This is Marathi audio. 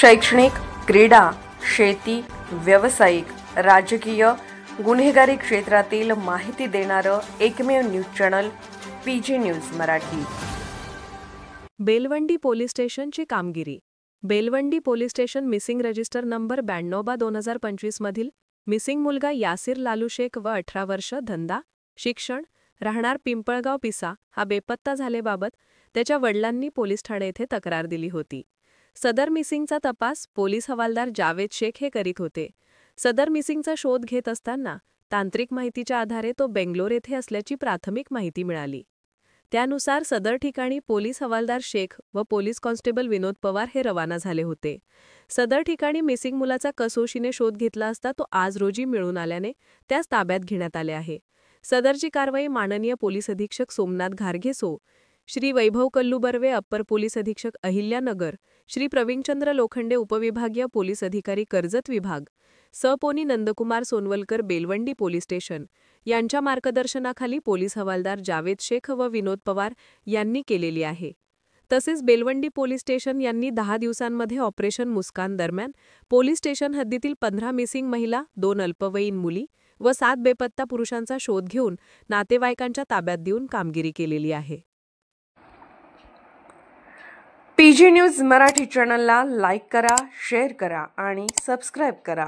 शैक्षणिक, क्रीडा, शेती, व्यावसायिक, राजकीय, गुन्हेगारी क्षेत्रातील माहिती देणारं एकमेव news channel PG news Marathi. Belwandi police स्टेशनची कामगिरी। Belwandi police station missing register number 92/2025 मधील मिसिंग मुलगा यासिर लालू शेख व 18 वर्ष, धंदा, शिक्षण, राहणार पिंपळगाव पिसा हा बेपत्ता झाल्याबाबत त्याच्या वडिलांनी पोलीस ठाणे येथे तक्रार दिली होती। सदर मिसिंगचा तपास पोलीस हवालदार जावेद शेख हे करीत होते। सदर मिसिंगचा शोध घेत असताना तांत्रिक माहितीच्या आधारे तो बेंगलोर येथे असल्याची प्राथमिक माहिती मिळाली। त्यानुसार सदर ठिकाणी पोलीस हवालदार शेख व पोलीस कॉन्स्टेबल विनोद पवार हे रवाना झाले होते। सदर ठिकाणी मिसिंग मुलाचा कसोशीने शोध घेतला असता तो आज रोजी मिळून आल्याने त्यास ताब्यात घेण्यात आले आहे। सदरची कारवाई माननीय पोलीस अधीक्षक सोमनाथ घारघेसो, श्री वैभव कल्लू बर्वे अप्पर पोलीस अधीक्षक अहिल्यानगर, श्री प्रवीणचंद्र लोखंडे उपविभागीय पोलीस अधिकारी कर्जत विभाग, सपोनी नंदकुमार सोनवलकर बेलवंडी पोलीस स्टेशन यांच्या मार्गदर्शनाखाली पोलीस हवालदार जावेद शेख व विनोद पवार यांनी केलेली आहे। तसेच बेलवंडी पोलीस स्टेशन यांनी 10 दिवसांमध्ये ऑपरेशन मुस्कान दरम्यान पोलीस स्टेशन हद्दीतील 15 मिसिंग महिला, 2 अल्पवयीन मुली व 7 बेपत्ता पुरुषांचा शोध घेऊन नातेवाईकांच्या ताब्यात देऊन कामगिरी केलेली आहे। पीजी न्यूज मराठी चॅनलला लाईक करा, शेअर करा आणि सबस्क्राईब करा।